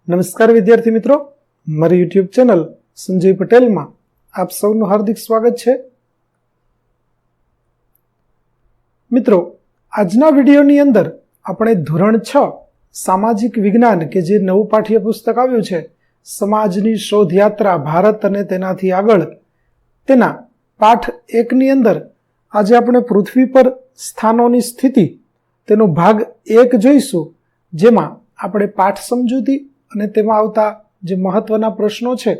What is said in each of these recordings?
નમસ્કાર વિદ્યાર્થી મિત્રો, મારી યુટ્યુબ ચેનલ સંજય પટેલમાં આપ સૌનું હાર્દિક સ્વાગત છે. મિત્રો, આજના વિડીયોની અંદર આપણે ધોરણ 6 સામાજિક વિજ્ઞાન કે જે નવું પાઠ્યપુસ્તક આવ્યું છે, સમાજની શોધયાત્રા ભારત અને તેનાથી આગળ, તેના પાઠ 1 ની અંદર આજે આપણે પૃથ્વી પર સ્થાનોની સ્થિતિ તેનો ભાગ 1 જોઈશું, જેમાં આપણે પાઠ સમજૂતી અને તેમાં આવતા જે મહત્વના પ્રશ્નો છે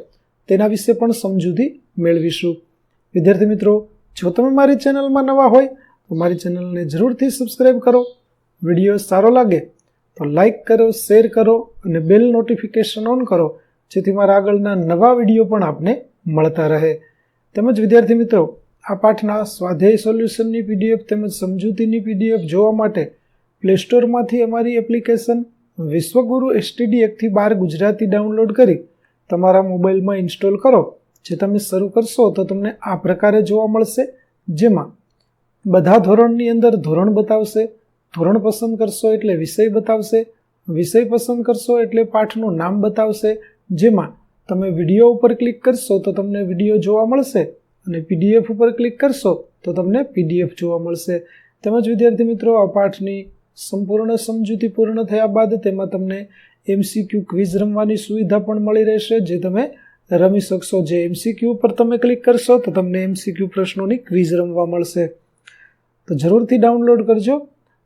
તેના વિશે પણ સમજૂતી મેળવીશું. વિદ્યાર્થી મિત્રો, જો તમે મારી ચેનલમાં નવા હોય તો મારી ચેનલને જરૂરથી સબસ્ક્રાઈબ કરો. વિડીયો સારો લાગે તો લાઈક કરો, શેર કરો અને બેલ નોટિફિકેશન ઓન કરો, જેથી મારા આગળના નવા વિડીયો પણ આપને મળતા રહે. તેમજ વિદ્યાર્થી મિત્રો, આ પાઠના સ્વાધ્યાય સોલ્યુશનની પીડીએફ તેમજ સમજૂતીની પીડીએફ જોવા માટે પ્લે સ્ટોરમાંથી અમારી એપ્લિકેશન વિશ્વગુરુ STD 1-12 ગુજરાતી ડાઉનલોડ કરી તમારા મોબાઈલમાં ઇન્સ્ટોલ કરો. જે તમે શરૂ કરશો તો તમને આ પ્રકારે જોવા મળશે, જેમાં બધા ધોરણની અંદર ધોરણ બતાવશે, ધોરણ પસંદ કરશો એટલે વિષય બતાવશે, વિષય પસંદ કરશો એટલે પાઠનું નામ બતાવશે, જેમાં તમે વિડીયો ઉપર ક્લિક કરશો તો તમને વિડીયો જોવા મળશે અને PDF ઉપર ક્લિક કરશો તો તમને PDF જોવા મળશે. તેમજ વિદ્યાર્થી મિત્રો, આ પાઠની સંપૂર્ણ સમજૂતી પૂર્ણ થયા બાદ તેમાં તમને MCQ ક્વિઝ રમવાની સુવિધા પણ મળી રહેશે, જે તમે રમી શકશો. જે MCQ પર તમે ક્લિક કરશો તો તમને MCQ પ્રશ્નોની ક્વિઝ રમવા મળશે. તો જરૂરથી ડાઉનલોડ કરજો.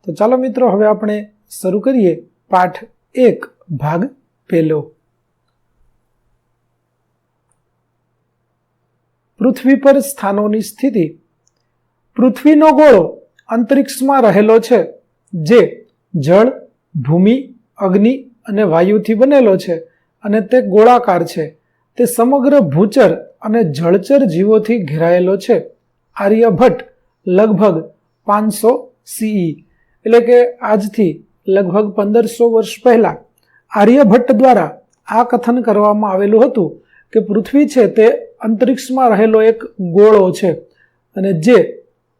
તો ચાલો મિત્રો, હવે આપણે શરૂ કરીએ પાઠ 1 ભાગ 1. પૃથ્વી પર સ્થાનોની સ્થિતિ. પૃથ્વીનો ગોળો અંતરિક્ષમાં રહેલો છે, જે જળ, ભૂમિ, અગ્નિ અને વાયુથી બનેલો છે અને તે ગોળાકાર છે. તે સમગ્ર ભૂચર અને જળચર જીવોથી ઘેરાયેલો છે. આર્યભટ્ટ લગભગ 500 CE એટલે કે આજથી લગભગ 1500 વર્ષ પહેલા આર્યભટ્ટ દ્વારા આ કથન કરવામાં આવેલું હતું કે પૃથ્વી છે તે અંતરિક્ષમાં રહેલો એક ગોળો છે અને જે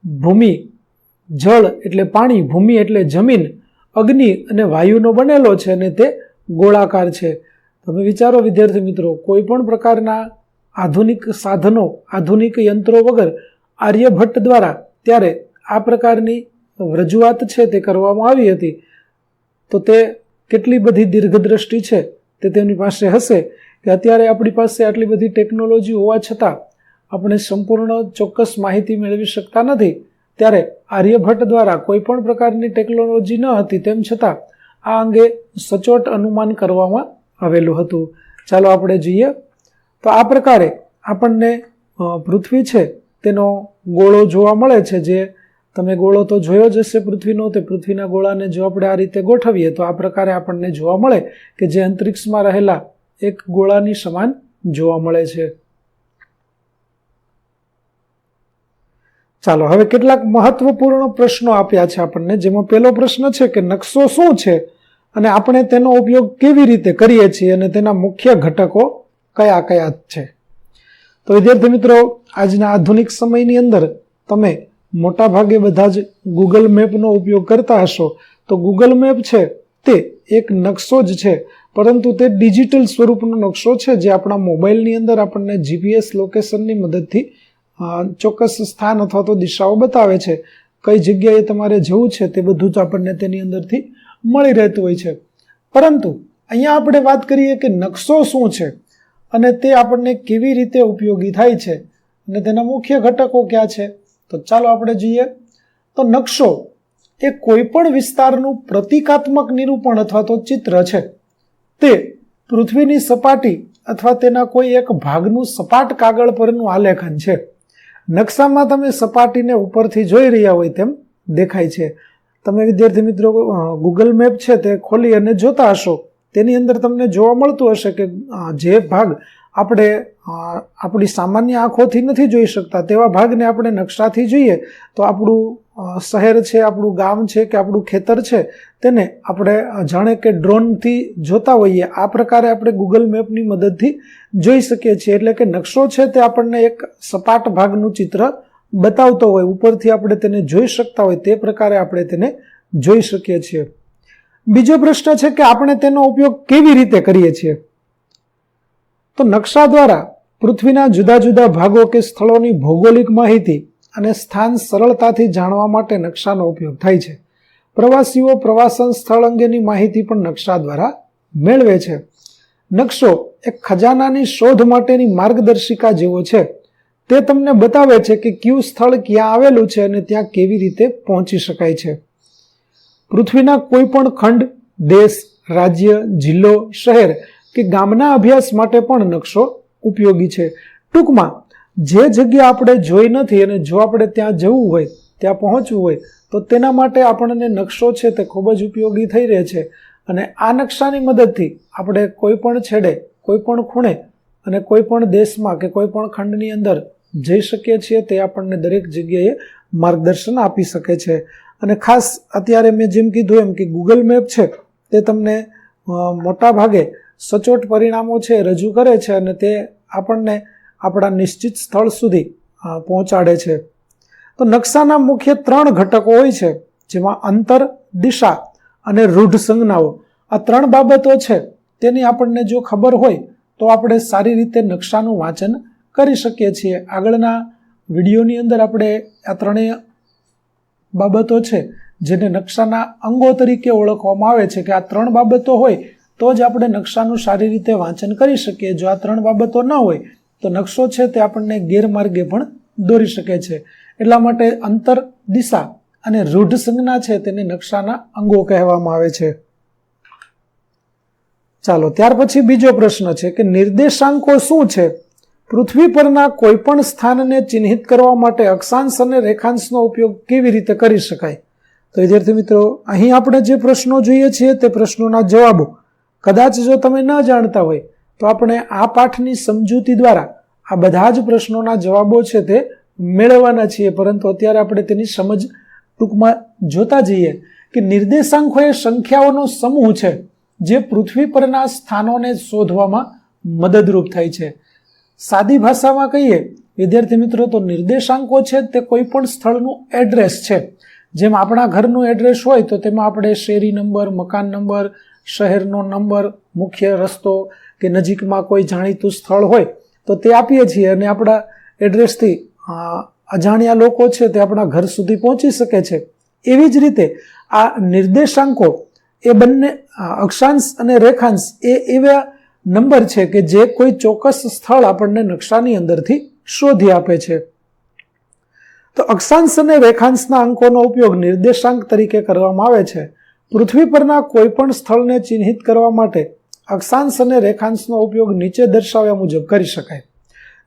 ભૂમિ, જળ એટલે પાણી, ભૂમિ એટલે જમીન, અગ્નિ અને વાયુનો બનેલો છે અને તે ગોળાકાર છે. તમે વિચારો વિદ્યાર્થી મિત્રો, કોઈ પણ પ્રકારના આધુનિક સાધનો, આધુનિક યંત્રો વગર આર્યભટ્ટ દ્વારા ત્યારે આ પ્રકારની રજૂઆત છે તે કરવામાં આવી હતી. તો તે કેટલી બધી દીર્ઘદ્રષ્ટિ છે તે તેમની પાસે હશે કે અત્યારે આપણી પાસે આટલી બધી ટેકનોલોજી હોવા છતાં આપણે સંપૂર્ણ ચોક્કસ માહિતી મેળવી શકતા નથી. ત્યારે આર્યભટ્ટ દ્વારા કોઈ પણ પ્રકારની ટેકનોલોજી ન હતી, તેમ છતાં આ અંગે સચોટ અનુમાન કરવામાં આવેલું હતું. ચાલો આપણે જોઈએ. તો આ પ્રકારે આપણને પૃથ્વી છે તેનો ગોળો જોવા મળે છે. જે તમે ગોળો તો જોયો જ હશે પૃથ્વીનો. તે પૃથ્વીના ગોળાને જો આપણે આ રીતે ગોઠવીએ તો આ પ્રકારે આપણને જોવા મળે કે જે અંતરિક્ષમાં રહેલા એક ગોળાની સમાન જોવા મળે છે. ચાલો હવે કેટલાક મહત્વપૂર્ણ પ્રશ્નો આપ્યા છે આપણને, જેમાં પહેલો પ્રશ્ન છે કે નકશો શું છે અને આપણે તેનો ઉપયોગ કેવી રીતે કરીએ છીએ અને તેના મુખ્ય ઘટકો કયા કયા છે. તો વિદ્યાર્થી મિત્રો, આજના આધુનિક સમયની અંદર તમે મોટા ભાગે બધા જ ગૂગલ મેપનો ઉપયોગ કરતા હશો. તો ગૂગલ મેપ છે તે એક નકશો જ છે, પરંતુ તે ડિજિટલ સ્વરૂપનો નકશો છે, જે આપણા મોબાઈલની અંદર આપણને GPS લોકેશનની મદદથી ચોક્કસ સ્થાન અથવા તો દિશાઓ બતાવે છે. કઈ જગ્યાએ તમારે જવું છે તે બધું જ આપણને તેની અંદરથી મળી રહેતું હોય છે. પરંતુ અહીંયા આપણે વાત કરીએ કે નકશો શું છે અને તે આપણને કેવી રીતે ઉપયોગી થાય છે અને તેના મુખ્ય ઘટકો ક્યાં છે. તો ચાલો આપણે જોઈએ. તો નકશો એ કોઈ પણ વિસ્તારનું પ્રતિકાત્મક નિરૂપણ અથવા તો ચિત્ર છે. તે પૃથ્વીની સપાટી અથવા તેના કોઈ એક ભાગનું સપાટ કાગળ પરનું આલેખન છે. નકશામાં તમે સપાટીને ઉપરથી જોઈ રહ્યા હોય તેમ દેખાય છે. તમે વિદ્યાર્થી મિત્રો ગૂગલ મેપ છે તે ખોલી અને જોતા હશો. તેની અંદર તમને જોવા મળતું હશે કે જે ભાગ આપણે આપણી સામાન્ય આંખોથી નથી જોઈ શકતા તેવા ભાગને આપણે નકશાથી જોઈએ તો આપણું શહેર છે, આપણું ગામ છે કે આપણું ખેતર છે, તેને આપણે જાણે કે ડ્રોનથી જોતા હોઈએ આ પ્રકારે આપણે ગૂગલ મેપની મદદથી જોઈ શકીએ છીએ. એટલે કે નકશો છે તે આપણને એક સપાટ ભાગનું ચિત્ર બતાવતો હોય, ઉપરથી આપણે તેને જોઈ શકતા હોય તે પ્રકારે આપણે તેને જોઈ શકીએ છીએ. બીજો પ્રશ્ન છે કે આપણે તેનો ઉપયોગ કેવી રીતે કરીએ છીએ? તો નકશા દ્વારા પૃથ્વીના જુદા જુદા ભાગો કે સ્થળોની ભૌગોલિક માહિતી અને સ્થાન સરળતાથી જાણવા માટે નકશાનો ઉપયોગ થાય છે. પ્રવાસીઓ પ્રવાસન સ્થળ અંગેની માહિતી પણ નકશા દ્વારા મેળવે છે. નકશો એક ખજાનાની શોધ માટેની માર્ગદર્શિકા જેવો છે. તે તમને બતાવે છે કે કયું સ્થળ ક્યાં આવેલું છે અને ત્યાં કેવી રીતે પહોંચી શકાય છે. પૃથ્વીના કોઈ પણ ખંડ, દેશ, રાજ્ય, જિલ્લો, શહેર કે ગામના અભ્યાસ માટે પણ નકશો ઉપયોગી છે. ટૂંકમાં જે જગ્યા આપણે જોઈ નથી અને જો આપણે ત્યાં જવું હોય, ત્યાં પહોંચવું હોય તો તેના માટે આપણને નકશો છે તે ખૂબ જ ઉપયોગી થઈ રહે છે. અને આ નકશાની મદદથી આપણે કોઈ પણ છેડે, કોઈ પણ ખૂણે અને કોઈ પણ દેશમાં કે કોઈ પણ ખંડની અંદર જઈ શકીએ છીએ. તે આપણને દરેક જગ્યાએ માર્ગદર્શન આપી શકે છે. અને ખાસ અત્યારે મેં જેમ કીધું એમ કે ગૂગલ મેપ છે તે તમને મોટા ભાગે સચોટ પરિણામો છે રજૂ કરે છે અને તે આપણને આપણા નિશ્ચિત સ્થળ સુધી પહોંચાડે છે. તો નકશાના મુખ્ય 3 ઘટકો હોય છે, જેમાં અંતર, દિશા અને રૂઢ સંજ્ઞાઓ. આ 3 બાબતો છે તેની આપણને જો ખબર હોય તો આપણે સારી રીતે નકશાનું વાંચન કરી શકીએ છીએ. આગળના વિડીયોની અંદર આપણે આ 3 બાબતો છે જેને નકશાના અંગો તરીકે ઓળખવામાં આવે છે કે આ 3 બાબતો હોય તો જ આપણે નકશાનું સારી રીતે વાંચન કરી શકીએ. જો આ 3 બાબતો ન હોય તો નકશો છે તે આપણને ગેરમાર્ગે પણ દોરી શકે છે. એટલા માટે અંતર, દિશા અને રૂઢ સંજ્ઞા છે તેને નકશાના અંગો કહેવામાં આવે છે. ચાલો, ત્યાર પછી બીજો પ્રશ્ન છે કે નિર્દેશાંકો શું છે? પૃથ્વી પરના કોઈ પણ સ્થાનને ચિહ્નિત કરવા માટે અક્ષાંશ અને રેખાંશનો ઉપયોગ કેવી રીતે કરી શકાય? તો વિદ્યાર્થી મિત્રો, અહીં આપણે જે પ્રશ્નો જોઈએ છીએ તે પ્રશ્નોના જવાબો કદાચ જો તમે ન જાણતા હોય તો આપણે આ પાઠની સમજૂતી દ્વારા આ બધા જ પ્રશ્નોના જવાબો છે તે મેળવવાના છીએ. પરંતુ અત્યારે આપણે તેની સમજ ટૂંકમાં જોતા જઈએ કે નિર્દેશાંકો એ સંખ્યાઓનો સમૂહ છે જે પૃથ્વી પરના સ્થાનોને શોધવામાં મદદરૂપ થાય છે. સાદી ભાષામાં કહીએ વિદ્યાર્થી મિત્રો તો નિર્દેશાંકો છે તે કોઈ પણ સ્થળનું એડ્રેસ છે. જેમ આપણા ઘરનું એડ્રેસ હોય તો તેમાં આપણે શેરી નંબર, મકાન નંબર, શહેરનો નંબર, મુખ્ય રસ્તો કે નજીકમાં કોઈ જાણીતું સ્થળ હોય તો તે આપીએ છીએ અને આપણા એડ્રેસથી અજાણ્યા લોકો છે તે આપણા ઘર સુધી પહોંચી શકે છે. એવી જ રીતે આ નિર્દેશાંકો એ બંને અક્ષાંશ અને રેખાંશ એ એવા નંબર છે કે જે કોઈ ચોક્કસ સ્થળ આપણને નકશાની અંદરથી શોધી આપે છે. તો અક્ષાંશ અને રેખાંશના અંકોનો ઉપયોગ નિર્દેશાંક તરીકે કરવામાં આવે છે. પૃથ્વી પરના કોઈ પણ સ્થળને ચિહ્નિત કરવા માટે અક્ષાંશ અને રેખાંશનો ઉપયોગ નીચે દર્શાવ્યા મુજબ કરી શકાય.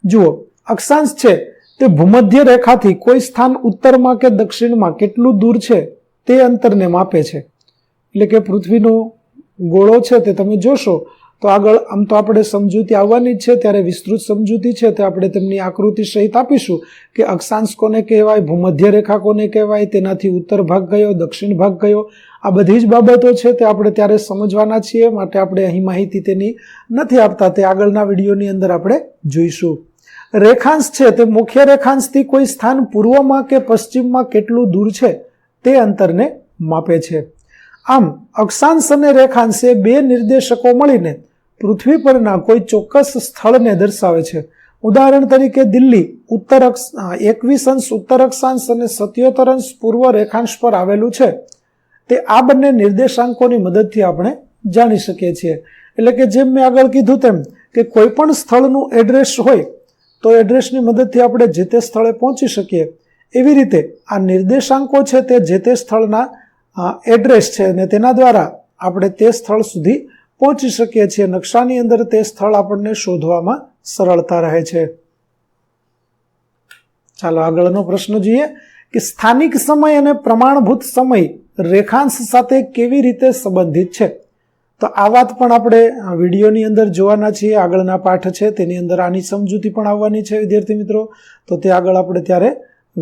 જુઓ, અક્ષાંશ છે તે ભૂમધ્ય રેખાથી કોઈ સ્થાન ઉત્તરમાં કે દક્ષિણમાં કેટલું દૂર છે તે અંતરને માપે છે. એટલે કે પૃથ્વીનો ગોળો છે તે તમે જોશો તો આગળ આમ તો આપણે સમજૂતી આવવાની જ છે, ત્યારે વિસ્તૃત સમજૂતી છે તે આપણે તેમની આકૃતિ સહિત આપીશું કે અક્ષાંશ કોને કહેવાય, ભૂમધ્ય રેખા કોને કહેવાય, તેનાથી ઉત્તર ભાગ કયો, દક્ષિણ ભાગ કયો, આ બધી જ બાબતો છે તે આપણે ત્યારે સમજવાના છીએ. માટે આપણે અહીં માહિતી તેની નથી આપતા, તે આગળના વિડીયોની અંદર આપણે જોઈશું. રેખાંશ છે તે મુખ્ય રેખાંશથી કોઈ સ્થાન પૂર્વમાં કે પશ્ચિમમાં કેટલું દૂર છે તે અંતરને માપે છે. આમ અક્ષાંશ અને રેખાંશ એ 2 નિર્દેશકો મળીને પૃથ્વી પરના કોઈ ચોક્કસ સ્થળને દર્શાવે છે. ઉદાહરણ તરીકે દિલ્હી 21° ઉત્તર અક્ષાંશ અને 77° પૂર્વ રેખાંશ પર આવેલું છે. તે આ બંને નિર્દેશાંકોની મદદથી આપણે જાણી શકીએ છીએ. એટલે કે જેમ મેં આગળ કીધું તેમ કે કોઈ પણ સ્થળનું એડ્રેસ હોય તો એડ્રેસની મદદથી આપણે જે તે સ્થળે પહોંચી શકીએ. એવી રીતે આ નિર્દેશાંકો છે તે જે તે સ્થળના એડ્રેસ છે અને તેના દ્વારા આપણે તે સ્થળ સુધી પહોંચી શકીએ છીએ. નકશાની અંદર તે સ્થળ આપણને શોધવામાં સરળતા રહે છે. ચાલો આગળનો પ્રશ્ન જોઈએ કે સ્થાનિક સમય અને પ્રમાણભૂત સમય રેખાંશ સાથે કેવી રીતે સંબંધિત છે? તો આ વાત પણ આપણે વિડીયોની અંદર જોવાના છીએ. આગળના પાઠ છે તેની અંદર આની સમજૂતી પણ આવવાની છે વિદ્યાર્થી મિત્રો. તો તે આગળ આપણે ત્યારે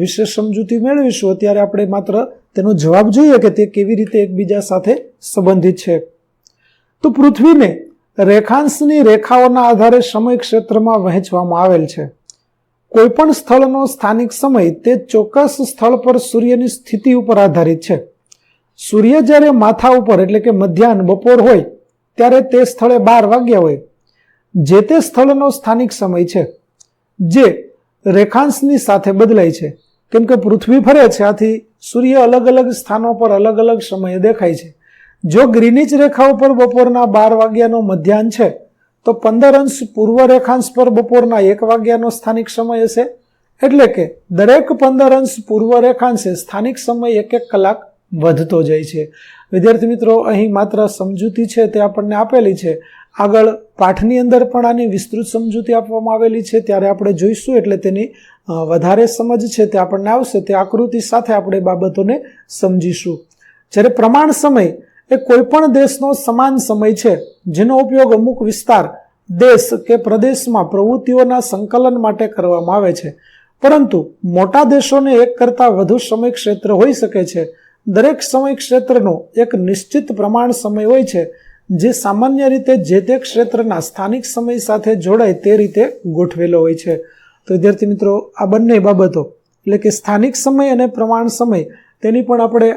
વિશેષ સમજૂતી મેળવીશું. અત્યારે આપણે માત્ર તેનો જવાબ જોઈએ કે તે કેવી રીતે એકબીજા સાથે સંબંધિત છે. તો પૃથ્વીને રેખાંશની રેખાઓના આધારે સમય ક્ષેત્રમાં વહેંચવામાં આવેલ છે. કોઈ પણ સ્થળનો સ્થાનિક સમય તે ચોક્કસ સ્થળ પર સૂર્યની સ્થિતિ ઉપર આધારિત છે. સૂર્ય જ્યારે માથા ઉપર એટલે કે મધ્યાહન બપોર હોય ત્યારે તે સ્થળે 12 વાગ્યા હોય, જે તે સ્થળનો સ્થાનિક સમય છે જે રેખાંશની સાથે બદલાય છે. કેમ કે પૃથ્વી ફરે છે, આથી સૂર્ય અલગ અલગ સ્થાનો પર અલગ અલગ સમયે દેખાય છે. જો ગ્રીનિચ રેખા ઉપર બપોરના 12 વાગ્યાનો મધ્યાહન છે તો 15 અંશ પૂર્વ રેખાંશ પર બપોરના 1 વાગ્યાનો સ્થાનિક સમય હશે. એટલે કે દરેક 15 અંશ પૂર્વ રેખાંશે સ્થાનિક સમય 1-1 કલાક વધતો જાય છે. વિદ્યાર્થી મિત્રો, અહીં માત્ર સમજૂતી છે તે આપણને આપેલી છે. આગળ પાઠની અંદર પણ આની વિસ્તૃત સમજૂતી આપવામાં આવેલી છે, ત્યારે આપણે જોઈશું. એટલે તેની વધારે સમજ છે તે આપણને આવશે. તે આકૃતિ સાથે આપણે બાબતોને સમજીશું. જ્યારે પ્રમાણ સમય એ કોઈ પણ દેશનો સમાન સમય છે જેનો ઉપયોગ અમુક વિસ્તાર, દેશ કે પ્રદેશમાં પ્રવૃત્તિઓના સંકલન માટે કરવામાં આવે છે. પરંતુ મોટા દેશોને એક કરતાં વધુ સમય ક્ષેત્ર હોઈ શકે છે. દરેક સમય ક્ષેત્રનો એક નિશ્ચિત પ્રમાણ સમય હોય છે જે સામાન્ય રીતે જે તે ક્ષેત્રના સ્થાનિક સમય સાથે જોડાય તે રીતે ગોઠવેલો હોય છે. તો વિદ્યાર્થી મિત્રો, આ બંને બાબતો એટલે કે સ્થાનિક સમય અને પ્રમાણ સમય તેની પણ આપણે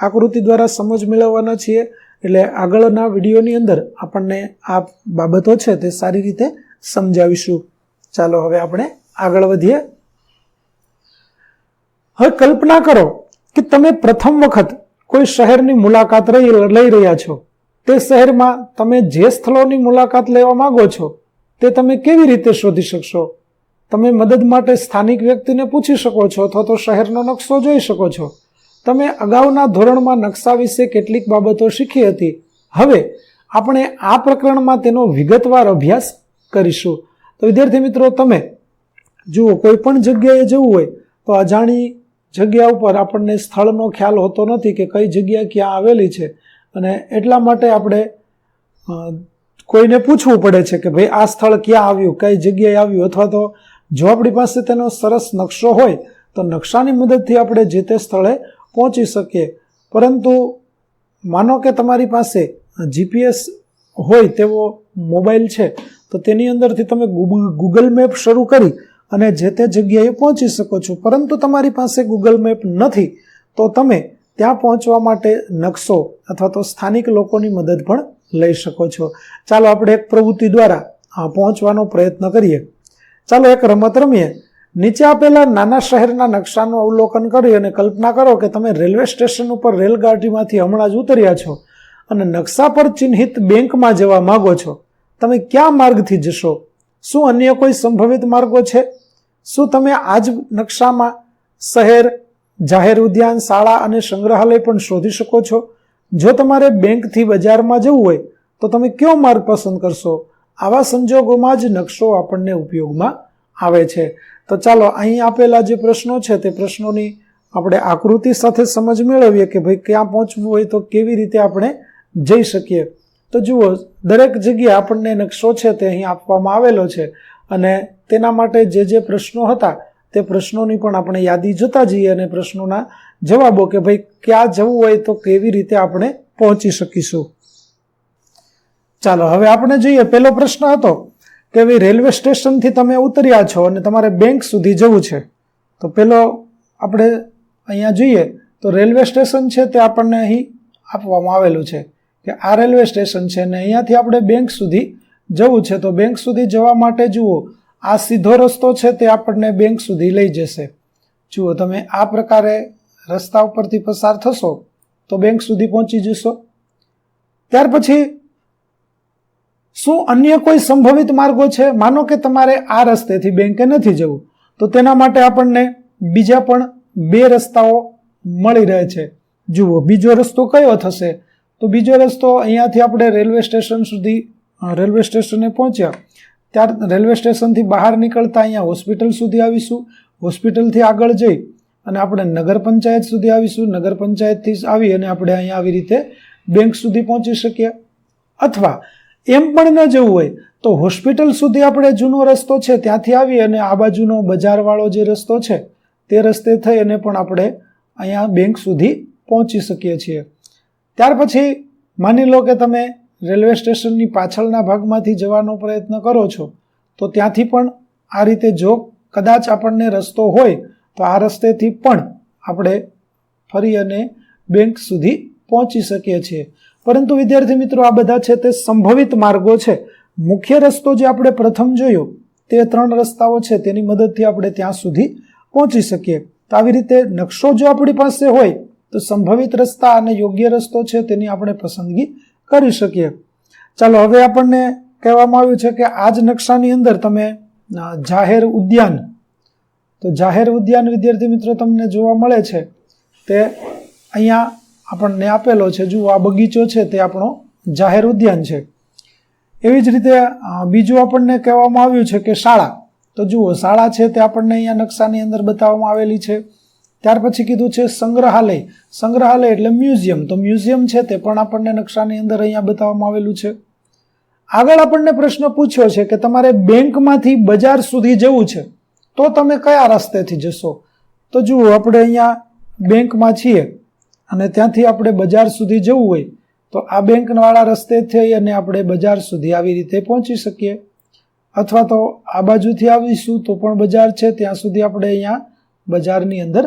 આકૃતિ દ્વારા સમજ મેળવવાના છીએ. એટલે આગળના વિડીયોની અંદર આપણને આ બાબતો છે તે સારી રીતે સમજાવીશું. ચાલો હવે આપણે આગળ વધીએ. હવે કલ્પના કરો કે તમે પ્રથમ વખત કોઈ શહેરની મુલાકાત લઈ રહ્યા છો. તે શહેરમાં તમે જે સ્થળોની મુલાકાત લેવા માંગો છો તે તમે કેવી રીતે શોધી શકશો? તમે મદદ માટે સ્થાનિક વ્યક્તિને પૂછી શકો છો અથવા તો શહેરનો નકશો જોઈ શકો છો. તમે અગાઉના ધોરણમાં નકશા વિશે કેટલીક બાબતો શીખી હતી. હવે આપણે આ પ્રકરણમાં તેનો વિગતવાર અભ્યાસ કરીશું. તો વિદ્યાર્થી મિત્રો, તમે જુઓ, કોઈ પણ જગ્યાએ જવું હોય તો અજાણી જગ્યા ઉપર આપણને સ્થળનો ખ્યાલ હોતો નથી કે કઈ જગ્યા ક્યાં આવેલી છે, અને એટલા માટે આપણે કોઈને પૂછવું પડે છે કે ભાઈ આ સ્થળ ક્યાં આવ્યું, કઈ જગ્યાએ આવ્યું. અથવા તો જો આપણી પાસે તેનો સરસ નકશો હોય તો નકશાની મદદથી આપણે જે તે સ્થળે પહોંચી શકીએ. પરંતુ માનો કે તમારી પાસે GPS હોય તેવો મોબાઈલ છે તો તેની અંદરથી તમે ગૂગલ મેપ શરૂ કરી અને જે તે જગ્યાએ પહોંચી શકો છો. પરંતુ તમારી પાસે ગૂગલ મેપ નથી તો તમે ત્યાં પહોંચવા માટે નકશો અથવા તો સ્થાનિક લોકોની મદદ પણ લઈ શકો છો. ચાલો આપણે એક પ્રવૃત્તિ દ્વારા પહોંચવાનો પ્રયત્ન કરીએ. ચાલો એક રમત રમીએ. નીચે આપેલા નાના શહેરના નકશાનું અવલોકન કરી અને કલ્પના કરો કે તમે રેલવે સ્ટેશન ઉપર રેલગાડીમાંથી હમણાં જ ઉતર્યા છો અને નકશા પર ચિહ્નિત બેંકમાં જવા માંગો છો. તમે કયા માર્ગથી જશો? શું અન્ય કોઈ સંભવિત માર્ગો છે? શું તમે આ જ નકશામાં શહેર, જાહેર ઉદ્યાન, શાળા અને સંગ્રહાલય પણ શોધી શકો છો? જો તમારે બેંકથી બજારમાં જવું હોય તો તમે કયો માર્ગ પસંદ કરશો? આવા સંજોગોમાં જ નકશો આપણને ઉપયોગમાં આવે છે. તો ચાલો અહીં આપેલા જે પ્રશ્નો છે તે પ્રશ્નોની આપણે આકૃતિ સાથે સમજ મેળવીએ કે ભાઈ ક્યાં પહોંચવું હોય તો કેવી રીતે આપણે જઈ શકીએ. તો જુઓ, દરેક જગ્યાએ આપણને નકશો છે તે અહીં આપવામાં આવેલો છે અને તેના માટે જે પ્રશ્નો હતા તે પ્રશ્નોની પણ આપણે યાદી જોતા જઈએ અને પ્રશ્નોના જવાબો કે ભાઈ ક્યાં જવું હોય તો કેવી રીતે આપણે પહોંચી શકીશું. ચાલો હવે આપણે જોઈએ. પહેલો પ્રશ્ન હતો કે ભાઈ રેલવે સ્ટેશનથી તમે ઉતર્યા છો અને તમારે બેંક સુધી જવું છે. તો પેલો આપણે અહીંયા જોઈએ તો રેલવે સ્ટેશન છે તે આપણને અહીં આપવામાં આવેલું છે કે આ રેલવે સ્ટેશન છે અને અહીંયાથી આપણે બેંક સુધી જવું છે. તો બેંક સુધી જવા માટે જુઓ, આ સીધો રસ્તો છે તે આપણને બેંક સુધી લઈ જશે. જુઓ, તમે આ પ્રકારે રસ્તા ઉપરથી પસાર થશો તો બેંક સુધી પહોંચી જશો. ત્યાર પછી શું અન્ય કોઈ સંભવિત માર્ગો છે? માનો કે તમારે આ રસ્તેથી બેંકે નથી જવું તો તેના માટે આપણને બીજા પણ 2 રસ્તાઓ મળી રહે છે. જુઓ, બીજો રસ્તો કયો થશે? તો બીજો રસ્તો અહીંયાથી આપણે રેલવે સ્ટેશને પહોંચ્યા ત્યાર રેલવે સ્ટેશનથી બહાર નીકળતા અહીંયા હોસ્પિટલ સુધી આવીશું. હોસ્પિટલથી આગળ જઈ અને આપણે નગર પંચાયત સુધી આવીશું. નગર પંચાયતથી આવી અને આપણે અહીંયા આવી રીતે બેંક સુધી પહોંચી શકીએ. અથવા એમ પણ ન જવું હોય તો હોસ્પિટલ સુધી આપણે જૂનો રસ્તો છે ત્યાંથી આવી અને આ બાજુનો બજારવાળો જે રસ્તો છે તે રસ્તે થઈ અને પણ આપણે અહીંયા બેંક સુધી પહોંચી શકીએ છીએ. ત્યાર પછી માની લો કે તમે રેલવે સ્ટેશનની પાછળના ભાગમાંથી જવાનો પ્રયત્ન કરો છો તો ત્યાંથી પણ આ રીતે જો કદાચ આપણને રસ્તો હોય તો આ રસ્તેથી પણ આપણે ફરી અને બેંક સુધી પહોંચી શકીએ છીએ. પરંતુ વિદ્યાર્થી મિત્રો, આ બધા છે તે સંભવિત માર્ગો છે. મુખ્ય રસ્તો જે આપણે પ્રથમ જોયો તે 3 રસ્તાઓ છે, તેની મદદથી આપણે ત્યાં સુધી પહોંચી શકીએ. તો આવી રીતે નકશો જો આપણી પાસે હોય તો સંભવિત રસ્તા અને યોગ્ય રસ્તો છે તેની આપણે પસંદગી કરી શકીએ. ચાલો, હવે આપણને કહેવામાં આવ્યું છે કે આ જ નકશાની અંદર તમે જાહેર ઉદ્યાન, તો જાહેર ઉદ્યાન વિદ્યાર્થી મિત્રો તમને જોવા મળે છે તે અહીંયા આપણને આપેલો છે. જુઓ, આ બગીચો છે તે આપણો જાહેર ઉદ્યાન છે. એવી જ રીતે બીજું આપણને કહેવામાં આવ્યું છે કે શાળા. તો જુઓ, શાળા છે તે આપણને અહીંયા નકશાની અંદર બતાવવામાં આવેલી છે. ત્યાર પછી કીધું છે સંગ્રહાલય. સંગ્રહાલય એટલે મ્યુઝિયમ. તો મ્યુઝિયમ છે તે પણ આપણને નકશાની અંદર અહીંયા બતાવવામાં આવેલું છે. આગળ આપણને પ્રશ્ન પૂછ્યો છે કે તમારે બેંકમાંથી બજાર સુધી જવું છે તો તમે કયા રસ્તેથી જશો? તો જુઓ, આપણે અહીંયા બેંકમાં છીએ અને ત્યાંથી આપણે બજાર સુધી જવું હોય તો આ બેંકવાળા રસ્તે થઈ અને આપણે બજાર સુધી આવી રીતે પહોંચી શકીએ. અથવા તો આ બાજુથી આવીશું તો પણ બજાર છે, ત્યાં સુધી આપણે અહીંયા બજારની અંદર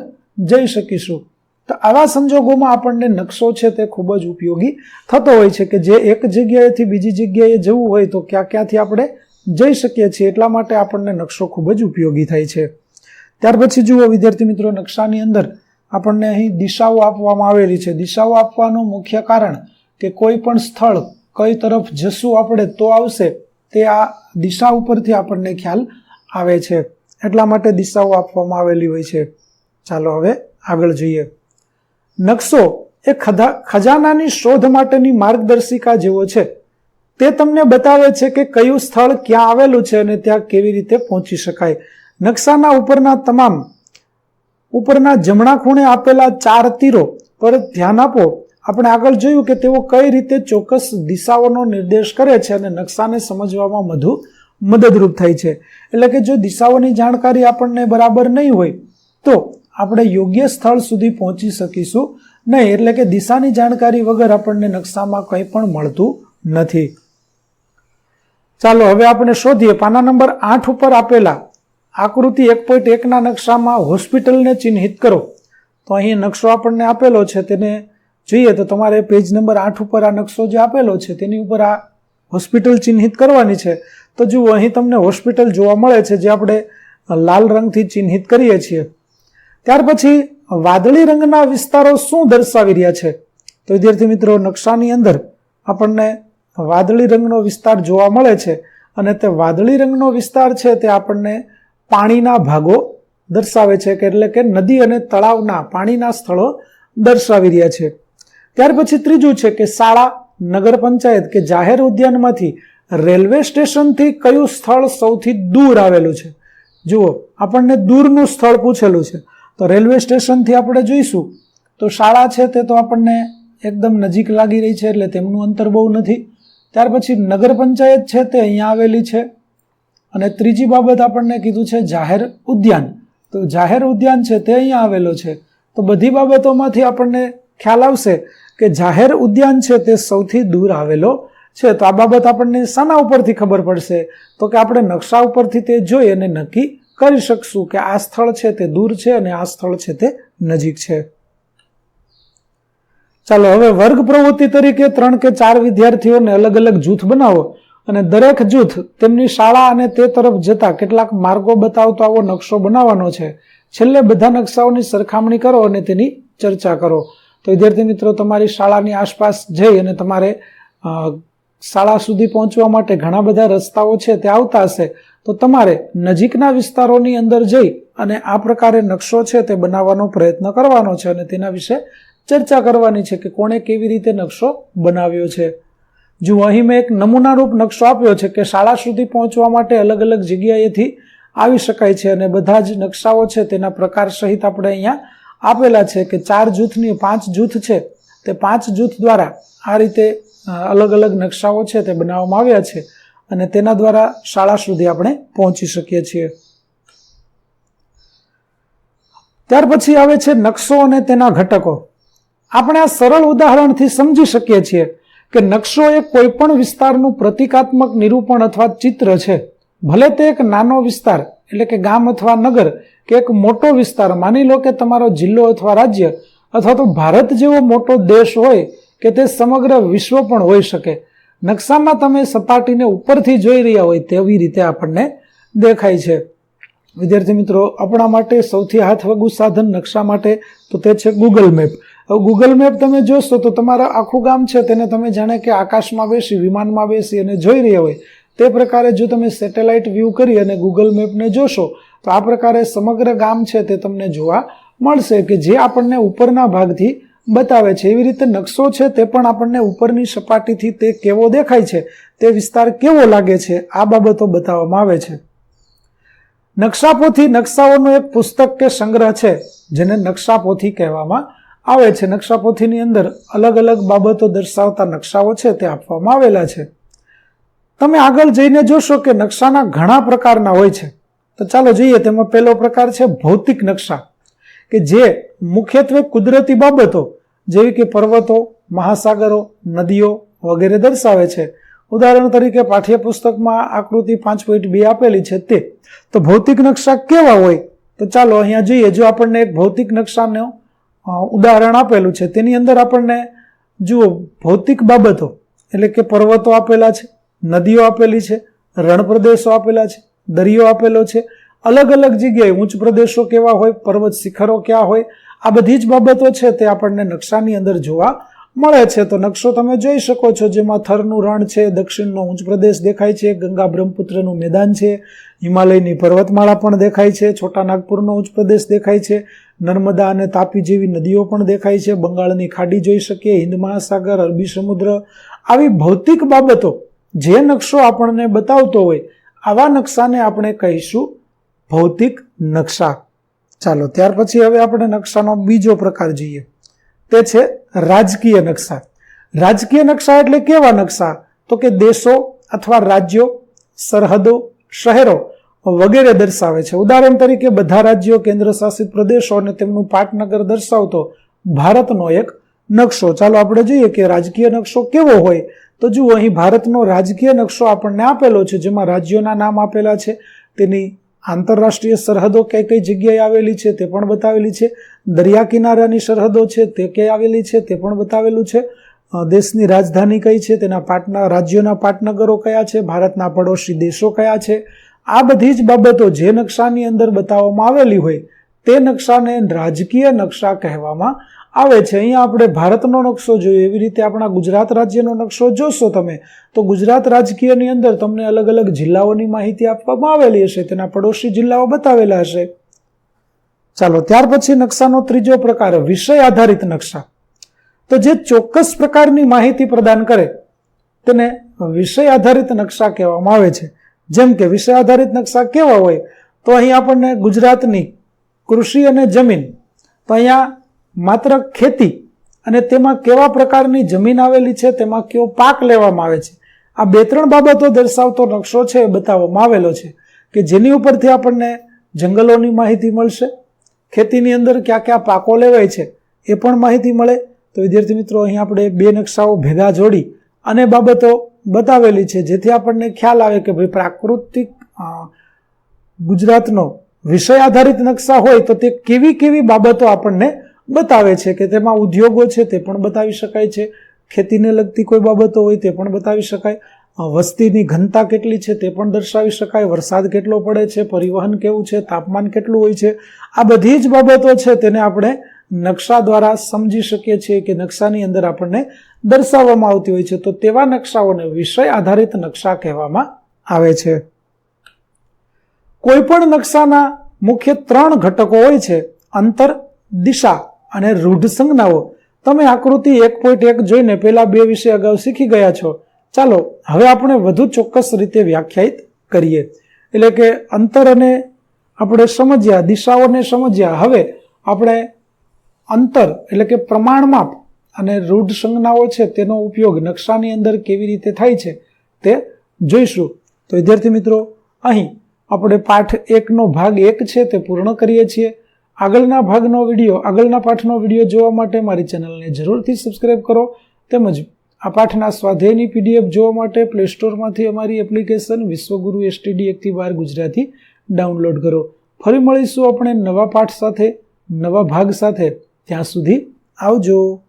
જઈ શકીશું. તો આવા સંજોગોમાં આપણને નકશો છે તે ખૂબ જ ઉપયોગી થતો હોય છે કે જે એક જગ્યાએથી બીજી જગ્યાએ જવું હોય તો ક્યાંથી આપણે જઈ શકીએ છીએ. એટલા માટે આપણને નકશો ખૂબ જ ઉપયોગી થાય છે. ત્યાર પછી જુઓ વિદ્યાર્થી મિત્રો, નકશાની અંદર આપણને અહીં દિશાઓ આપવામાં આવેલી છે. દિશાઓ આપવાનું મુખ્ય કારણ કે કોઈ પણ સ્થળ કઈ તરફ જશું આપણે તો આવશે તે આ દિશા ઉપરથી આપણને ખ્યાલ આવે છે. એટલા માટે દિશાઓ આપવામાં આવેલી હોય છે. ચાલો હવે આગળ જોઈએ. નકશો એ ખજાનાની શોધ માટેની માર્ગદર્શિકા જેવો છે. તે તમને બતાવે છે કે કયું સ્થળ ક્યાં આવેલું છે અને ત્યાં કેવી રીતે પહોંચી શકાય. નકશાના ઉપરના જમણા ખૂણે આપેલા 4 તીરો પર ધ્યાન આપો. આપણે આગળ જોયું કે તેઓ કઈ રીતે ચોક્કસ દિશાઓનો નિર્દેશ કરે છે અને નકશાને સમજવામાં મદદરૂપ થાય છે. એટલે કે જો દિશાઓની જાણકારી આપણને બરાબર નહીં હોય તો આપણે યોગ્ય સ્થળ સુધી પહોંચી શકીશું નહીં. એટલે કે દિશાની જાણકારી વગર આપણને નકશામાં કંઈ પણ મળતું નથી. ચાલો હવે આપણે શોધીએ. પાના નંબર 8 ઉપર આપેલા આકૃતિ 1.1 ના નકશામાં હોસ્પિટલને ચિહ્નિત કરો. તો અહીં નકશો આપણને આપેલો છે, તેને જોઈએ તો તમારે પેજ નંબર 8 ઉપર આ નકશો જે આપેલો છે તેની ઉપર આ હોસ્પિટલ ચિહ્નિત કરવાની છે. તો જુઓ, અહીં તમને હોસ્પિટલ જોવા મળે છે જે આપણે લાલ રંગથી ચિહ્નિત કરીએ છીએ. ત્યાર પછી વાદળી રંગના વિસ્તારો શું દર્શાવી રહ્યા છે? તો વિદ્યાર્થી મિત્રો, નકશાની અંદર આપણને વાદળી રંગનો વિસ્તાર જોવા મળે છે અને તે વાદળી રંગનો વિસ્તાર છે તે આપણને પાણીના ભાગો દર્શાવે છે, એટલે કે નદી અને તળાવના પાણીના સ્થળો દર્શાવી રહ્યા છે. ત્યાર પછી ત્રીજું છે કે શાળા, નગર પંચાયત કે જાહેર ઉદ્યાનમાંથી રેલવે સ્ટેશનથી કયું સ્થળ સૌથી દૂર આવેલું છે? જુઓ, આપણને દૂરનું સ્થળ પૂછેલું છે. તો રેલવે સ્ટેશનથી આપણે જોઈશું તો શાળા છે તે તો આપણને એકદમ નજીક લાગી રહી છે, એટલે તેમનું અંતર બહુ નથી. ત્યાર પછી નગર પંચાયત છે તે અહીંયા આવેલી છે. અને ત્રીજી બાબત આપણને કીધું છે જાહેર ઉદ્યાન. તો જાહેર ઉદ્યાન છે તે અહીંયા આવેલો છે. તો બધી બાબતોમાંથી આપણને ખ્યાલ આવશે કે જાહેર ઉદ્યાન છે તે સૌથી દૂર આવેલો છે. તો આ બાબત આપણને શાના ઉપરથી ખબર પડશે? તો કે આપણે નકશા ઉપરથી તે જોઈ અને નક્કી કરી શકશું કે આ સ્થળ છે તે દૂર છે અને આ સ્થળ છે તે નજીક છે. ચાલો હવે વર્ગ પ્રવૃત્તિ તરીકે 3 કે 4 વિદ્યાર્થીઓને અલગ અલગ જૂથ બનાવો અને દરેક જૂથ તેમની શાળા અને તે તરફ જતા કેટલાક માર્ગો બતાવતો આવો નકશો બનાવવાનો છે. છેલ્લે બધા નકશાઓની સરખામણી કરો અને તેની ચર્ચા કરો. તો વિદ્યાર્થી મિત્રો, તમારી શાળાની આસપાસ જઈ અને તમારે શાળા સુધી પહોંચવા માટે ઘણા બધા રસ્તાઓ છે તે આવતા હશે. તો તમારે નજીકના વિસ્તારોની અંદર જઈ અને આ પ્રકારે નકશો છે તે બનાવવાનો પ્રયત્ન કરવાનો છે અને તેના વિશે ચર્ચા કરવાની છે કે કોણે કેવી રીતે નકશો બનાવ્યો છે. જો અહીં મેં એક નમૂનારૂપ નકશો આપ્યો છે કે શાળા સુધી પહોંચવા માટે અલગ અલગ જગ્યાએથી આવી શકાય છે અને બધા જ નકશાઓ છે તેના પ્રકાર સહિત આપણે અહીંયા આપેલા છે કે 4 જૂથની 5 જૂથ છે તે 5 જૂથ દ્વારા આ રીતે અલગ અલગ નકશાઓ છે તે બનાવવામાં આવ્યા છે અને તેના દ્વારા શાળા સુધી આપણે પહોંચી શકીએ છીએ. ત્યાર પછી આવે છે નકશો અને તેના ઘટકો. આપણે આ સરળ ઉદાહરણથી સમજી શકીએ છીએ કે નકશો એ કોઈ પણ વિસ્તારનું પ્રતિકાત્મક નિરૂપણ અથવા ચિત્ર છે. ભલે તે એક નાનો વિસ્તાર એટલે કે ગામ અથવા નગર કે એક મોટો વિસ્તાર, માની લો કે તમારો જિલ્લો અથવા રાજ્ય અથવા તો ભારત જેવો મોટો દેશ હોય કે તે સમગ્ર વિશ્વ પણ હોઈ શકે. નકશામાં તમે સપાટીને ઉપરથી જોઈ રહ્યા હોય તેવી રીતે આપણને દેખાય છે. વિદ્યાર્થી મિત્રો, આપણા માટે સૌથી હાથવગું સાધન નકશા માટે તો તે છે ગૂગલ મેપ. હવે ગૂગલ મેપ તમે જોશો તો તમારા આખું ગામ છે તેને તમે જાણે કે આકાશમાં બેસી, વિમાનમાં બેસી અને જોઈ રહ્યા હોય તે પ્રકારે જો તમે સેટેલાઇટ વ્યૂ કરી અને ગૂગલ મેપને જોશો તો આ પ્રકારે સમગ્ર ગામ છે તે તમને જોવા મળશે કે જે આપણને ઉપરના ભાગથી બતાવે છે. એવી રીતે નકશો છે તે પણ આપણને ઉપરની સપાટીથી તે કેવો દેખાય છે, તે વિસ્તાર કેવો લાગે છે, આ બાબતો બતાવવામાં આવે છે. નકશાપોથી નકશાઓનો એક પુસ્તક કે સંગ્રહ છે જેને નકશાપોથી કહેવામાં આવે છે. નકશાપોથીની અંદર અલગ અલગ બાબતો દર્શાવતા નકશાઓ છે તે આપવામાં આવેલા છે. તમે આગળ જઈને જોશો કે નકશાના ઘણા પ્રકારના હોય છે. તો ચાલો જોઈએ. તેમાં પહેલો પ્રકાર છે ભૌતિક નકશા, કે જે મુખ્યત્વે કુદરતી બાબતો જેવી કે પર્વતો, મહાસાગરો, નદીઓ વગેરે દર્શાવે છે. ઉદાહરણ તરીકે પાઠ્યપુસ્તકમાં આકૃતિ 5.2 આપેલી છે તે. તો ભૌતિક નકશા કેવા હોય તો ચાલો અહીંયા જોઈએ. જો આપણને એક ભૌતિક નકશાનું ઉદાહરણ આપેલું છે તેની અંદર આપણને જુઓ ભૌતિક બાબતો એટલે કે પર્વતો આપેલા છે, નદીઓ આપેલી છે, રણ પ્રદેશો આપેલા છે, દરિયો આપેલો છે, અલગ અલગ જગ્યાએ ઉચ્ચ પ્રદેશો કેવા હોય, પર્વત શિખરો ક્યાં હોય, આ બધી જ બાબતો છે તે આપણને નકશાની અંદર જોવા મળે છે. તો નકશો તમે જોઈ શકો છો જેમાં થરનું રણ છે, દક્ષિણનો ઉચ્ચ પ્રદેશ દેખાય છે, ગંગા બ્રહ્મપુત્રનું મેદાન છે, હિમાલયની પર્વતમાળા પણ દેખાય છે, છોટા નાગપુરનો ઉચ્ચ પ્રદેશ દેખાય છે, નર્મદા અને તાપી જેવી નદીઓ પણ દેખાય છે, બંગાળની ખાડી જોઈ શકીએ, હિન્દ મહાસાગર, અરબી સમુદ્ર. આવી ભૌતિક બાબતો જે નકશો આપણને બતાવતો હોય આવા નકશાને આપણે કહીશું ભૌતિક નકશા. ચાલો ત્યાર પછી હવે આપણે નકશાનો બીજો પ્રકાર જોઈએ, તે છે રાજકીય નકશા. રાજકીય નકશા એટલે કેવા નકશા તો કે દેશો અથવા રાજ્યો, સરહદો, શહેરો વગેરે દર્શાવે છે. ઉદાહરણ તરીકે બધા રાજ્યો, કેન્દ્ર શાસિત પ્રદેશો અને તેમનું પાટનગર દર્શાવતો ભારતનો એક નકશો. ચાલો આપણે જોઈએ કે રાજકીય નકશો કેવો હોય. તો જુઓ, અહીં ભારતનો રાજકીય નકશો આપણને આપેલો છે જેમાં રાજ્યોના નામ આપેલા છે, તેની આંતરરાષ્ટ્રીય સરહદો કઈ કઈ જગ્યાએ આવેલી છે તે પણ બતાવેલી છે, દરિયા કિનારાની સરહદો છે તે ક્યાં આવેલી છે તે પણ બતાવેલું છે, દેશની રાજધાની કઈ છે, તેના રાજ્યોના પાટનગરો કયા છે, ભારતના પડોશી દેશો કયા છે. આ બધી જ બાબતો જે નકશાની અંદર બતાવવામાં આવેલી હોય તે નકશાને રાજકીય નકશા કહેવામાં આવે છે. અહીંયા આપણે ભારતનો નકશો જોયો, એવી રીતે આપણા ગુજરાત રાજ્યનો નકશો જોશો તમે તો ગુજરાત રાજકીયની અંદર તમને અલગ અલગ જિલ્લાઓની માહિતી આપવામાં આવેલી હશે, તેના પડોશી જિલ્લાઓ બતાવેલા હશે. ચાલો ત્યાર પછી નકશાનો ત્રીજો પ્રકાર વિષય આધારિત નકશા. તો જે ચોક્કસ પ્રકારની માહિતી પ્રદાન કરે તેને વિષય આધારિત નકશા કહેવામાં આવે છે. જેમ કે વિષય આધારિત નકશા કેવા હોય તો અહીં આપણને ગુજરાતની કૃષિ અને જમીન, તો અહીંયા માત્ર ખેતી અને તેમાં કેવા પ્રકારની જમીન આવેલી છે, તેમાં કેવો પાક લેવામાં આવે છે, આ 2-3 બાબતો દર્શાવતો નકશો છે એ બતાવવામાં આવેલો છે કે જેની ઉપરથી આપણને જંગલોની માહિતી મળશે, ખેતીની અંદર કયા કયા પાકો લેવાય છે એ પણ માહિતી મળે. તો વિદ્યાર્થી મિત્રો, અહીં આપણે 2 નકશાઓ ભેગા જોડી અને બાબતો બતાવેલી છે જેથી આપણને ખ્યાલ આવે કે ભાઈ પ્રાકૃતિક ગુજરાતનો વિષય આધારિત નકશા હોય તો તે કેવી કેવી બાબતો આપણને બતાવે છે, કે તેમાં ઉદ્યોગો છે તે પણ બતાવી શકાય છે, ખેતીને લગતી કોઈ બાબતો હોય તે પણ બતાવી શકાય, વસ્તીની ઘનતા કેટલી છે તે પણ દર્શાવી શકાય, વરસાદ કેટલો પડે છે, પરિવહન કેવું છે, તાપમાન કેટલું હોય છે, આ બધી જ બાબતો છે તેને આપણે નકશા દ્વારા સમજી શકીએ છીએ કે નકશાની અંદર આપણને દર્શાવવામાં આવતી હોય છે. તો તેવા નકશાઓને વિષય આધારિત નકશા કહેવામાં આવે છે. કોઈ પણ નકશાના મુખ્ય 3 ઘટકો હોય છે: અંતર, દિશા અને રૂઢ સંજ્ઞાઓ. તમે આકૃતિ 1.1 જોઈને પેલા 2 વિશે અગાઉ શીખી ગયા છો. ચાલો હવે આપણે વધુ ચોક્કસ રીતે વ્યાખ્યાયિત કરીએ. એટલે કે અંતર અને આપણે સમજ્યા, દિશાઓને સમજ્યા. હવે આપણે અંતર એટલે કે પ્રમાણમાપ અને રૂઢ સંજ્ઞાઓ છે તેનો ઉપયોગ નકશાની અંદર કેવી રીતે થાય છે તે જોઈશું. તો વિદ્યાર્થી મિત્રો, અહીં આપણે પાઠ 1નો ભાગ 1 છે તે પૂર્ણ કરીએ છીએ. આગળના પાઠનો વિડીયો જોવા માટે મારી ચેનલને જરૂરથી સબસ્ક્રાઇબ કરો. તેમજ આ પાઠના સ્વાધ્યાયની PDF જોવા માટે પ્લે સ્ટોરમાંથી અમારી એપ્લિકેશન વિશ્વગુરુ STD 1-12 ગુજરાતી ડાઉનલોડ કરો. ફરી મળીશું આપણે નવા પાઠ સાથે, નવા ભાગ સાથે. ત્યાં સુધી આવજો.